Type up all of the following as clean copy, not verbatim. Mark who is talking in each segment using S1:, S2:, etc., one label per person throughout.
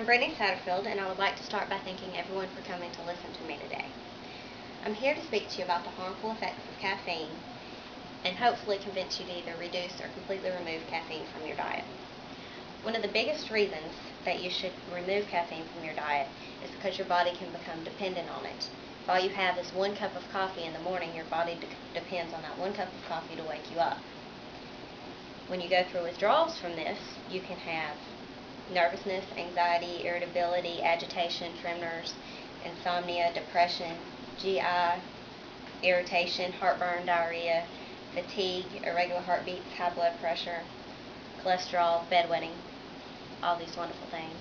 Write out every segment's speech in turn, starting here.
S1: I'm Brittany Satterfield, and I would like to start by thanking everyone for coming to listen to me today. I'm here to speak to you about the harmful effects of caffeine and hopefully convince you to either reduce or completely remove caffeine from your diet. One of the biggest reasons that you should remove caffeine from your diet is because your body can become dependent on it. If all you have is 1 cup of coffee in the morning, your body depends on that 1 cup of coffee to wake you up. When you go through withdrawals from this, you can have nervousness, anxiety, irritability, agitation, tremors, insomnia, depression, GI, irritation, heartburn, diarrhea, fatigue, irregular heartbeats, high blood pressure, cholesterol, bedwetting, all these wonderful things.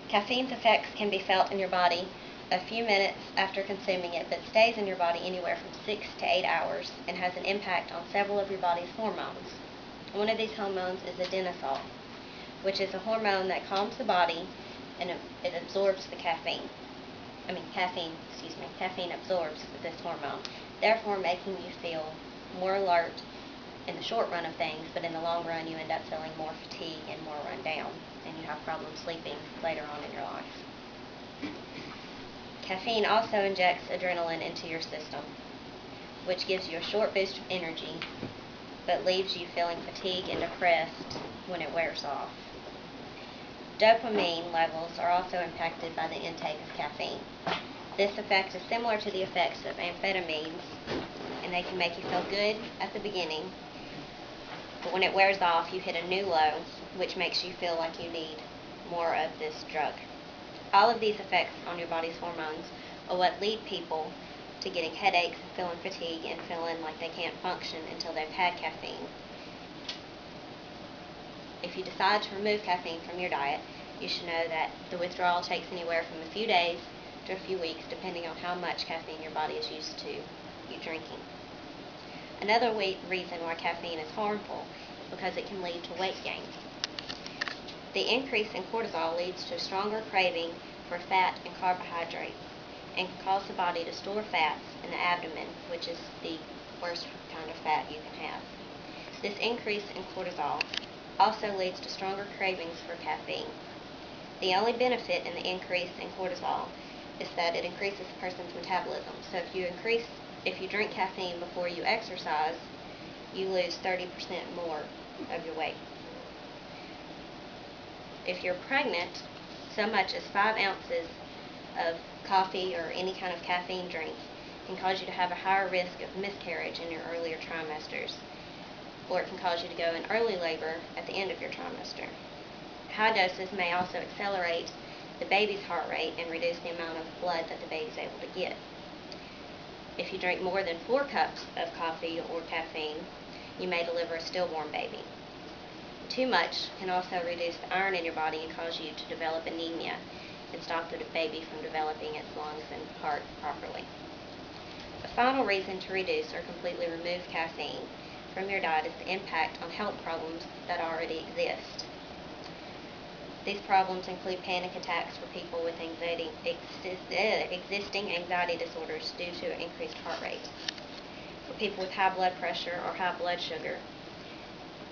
S1: Caffeine's effects can be felt in your body a few minutes after consuming it, but stays in your body anywhere from 6 to 8 hours and has an impact on several of your body's hormones. One of these hormones is adenosine, which is a hormone that calms the body and it absorbs the caffeine. Caffeine absorbs this hormone, therefore making you feel more alert in the short run of things, but in the long run you end up feeling more fatigue and more run down, and you have problems sleeping later on in your life. Caffeine also injects adrenaline into your system, which gives you a short boost of energy, but leaves you feeling fatigued and depressed when it wears off. Dopamine levels are also impacted by the intake of caffeine. This effect is similar to the effects of amphetamines, and they can make you feel good at the beginning, but when it wears off, you hit a new low, which makes you feel like you need more of this drug. All of these effects on your body's hormones are what lead people to getting headaches, feeling fatigue, and feeling like they can't function until they've had caffeine. If you decide to remove caffeine from your diet, you should know that the withdrawal takes anywhere from a few days to a few weeks, depending on how much caffeine your body is used to you drinking. Another reason why caffeine is harmful is because it can lead to weight gain. The increase in cortisol leads to a stronger craving for fat and carbohydrates, and can cause the body to store fats in the abdomen, which is the worst kind of fat you can have. This increase in cortisol also leads to stronger cravings for caffeine. The only benefit in the increase in cortisol is that it increases a person's metabolism. So if you drink caffeine before you exercise, you lose 30% more of your weight. If you're pregnant, so much as 5 ounces of coffee or any kind of caffeine drink can cause you to have a higher risk of miscarriage in your earlier trimesters, or it can cause you to go in early labor at the end of your trimester. High doses may also accelerate the baby's heart rate and reduce the amount of blood that the baby is able to get. If you drink more than 4 cups of coffee or caffeine, you may deliver a stillborn baby. Too much can also reduce the iron in your body and cause you to develop anemia and stop the baby from developing its lungs and heart properly. The final reason to reduce or completely remove caffeine from your diet is the impact on health problems that already exist. These problems include panic attacks for people with existing anxiety disorders due to increased heart rate. For people with high blood pressure or high blood sugar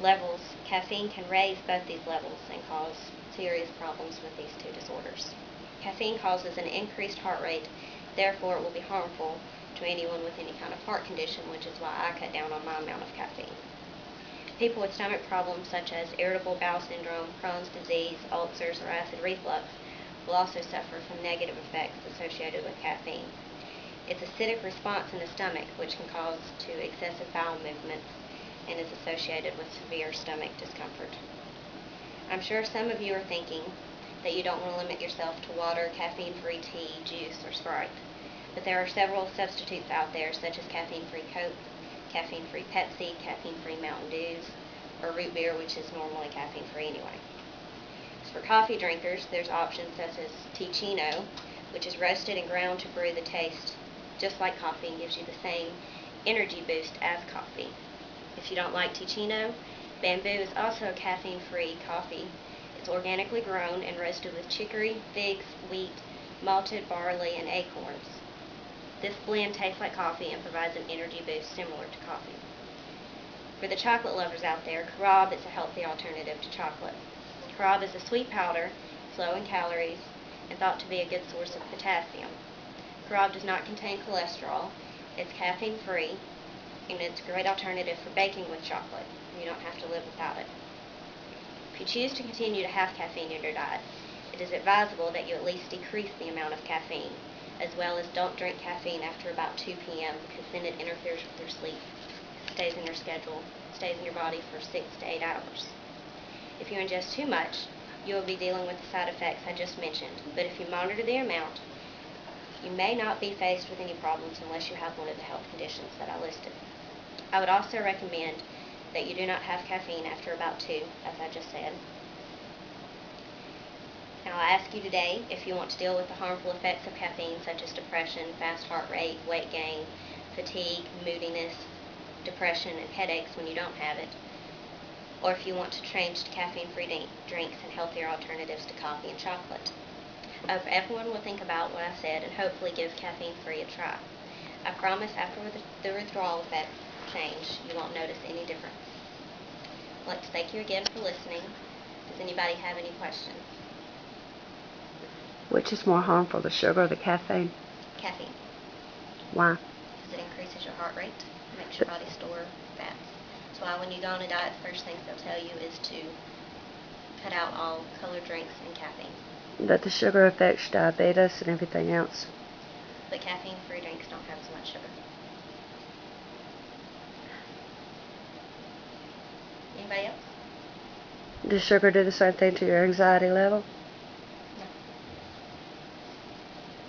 S1: levels, caffeine can raise both these levels and cause serious problems with these 2 disorders. Caffeine causes an increased heart rate, therefore it will be harmful to anyone with any kind of heart condition, which is why I cut down on my amount of caffeine. People with stomach problems such as irritable bowel syndrome, Crohn's disease, ulcers, or acid reflux will also suffer from negative effects associated with caffeine. Its acidic response in the stomach, which can cause to excessive bowel movements and is associated with severe stomach discomfort. I'm sure some of you are thinking that you don't want to limit yourself to water, caffeine-free tea, juice, or Sprite. But there are several substitutes out there, such as caffeine-free Coke, caffeine-free Pepsi, caffeine-free Mountain Dews, or root beer, which is normally caffeine-free anyway. As for coffee drinkers, there's options such as Ticino, which is roasted and ground to brew the taste just like coffee and gives you the same energy boost as coffee. If you don't like Ticino, Bamboo is also a caffeine-free coffee. It's organically grown and roasted with chicory, figs, wheat, malted barley, and acorns. This blend tastes like coffee and provides an energy boost similar to coffee. For the chocolate lovers out there, carob is a healthy alternative to chocolate. Carob is a sweet powder, low in calories, and thought to be a good source of potassium. Carob does not contain cholesterol. It's caffeine-free, and it's a great alternative for baking with chocolate. You don't have to live without it. If you choose to continue to have caffeine in your diet, it is advisable that you at least decrease the amount of caffeine, as well as don't drink caffeine after about 2 p.m. because then it interferes with your sleep, stays in your schedule, stays in your body for 6 to 8 hours. If you ingest too much, you will be dealing with the side effects I just mentioned, but if you monitor the amount, you may not be faced with any problems unless you have one of the health conditions that I listed. I would also recommend that you do not have caffeine after about 2, as I just said. Now I ask you today if you want to deal with the harmful effects of caffeine such as depression, fast heart rate, weight gain, fatigue, moodiness, depression, and headaches when you don't have it, or if you want to change to caffeine-free drinks and healthier alternatives to coffee and chocolate. I hope everyone will think about what I said and hopefully give caffeine-free a try. I promise after the withdrawal effect change, you won't notice any difference. I'd like to thank you again for listening. Does anybody have any questions?
S2: Which is more harmful, the sugar or the caffeine?
S1: Caffeine.
S2: Why?
S1: Because it increases your heart rate, makes your body store fats. That's why when you go on a diet, the first things they'll tell you is to cut out all colored drinks and caffeine.
S2: That the sugar affects diabetes and everything else.
S1: But caffeine-free drinks don't have as much sugar. Anybody else?
S2: Does sugar do the same thing to your anxiety level?
S1: No.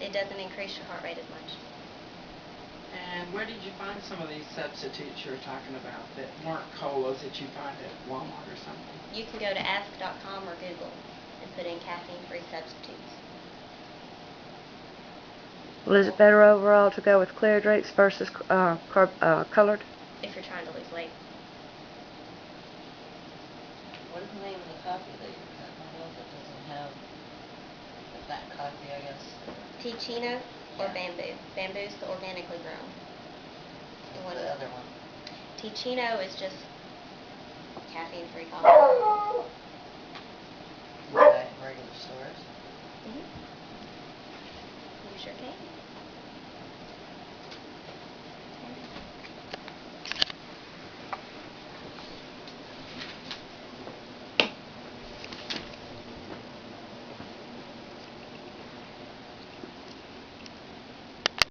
S1: It doesn't increase your heart rate as much.
S3: And where did you find some of these substitutes you were talking about that weren't colas that you find at Walmart or something?
S1: You can go to ask.com or Google and put in caffeine-free substitutes.
S2: Well, is it better overall to go with clear drinks versus colored?
S1: If you're trying to lose weight.
S4: What is the name of the coffee that you're talking about that doesn't have the fat coffee, I guess?
S1: Ticino or
S4: Yeah.
S1: Bamboo. Bamboo's the organically grown.
S4: What's the other one?
S1: Ticino is just caffeine-free coffee.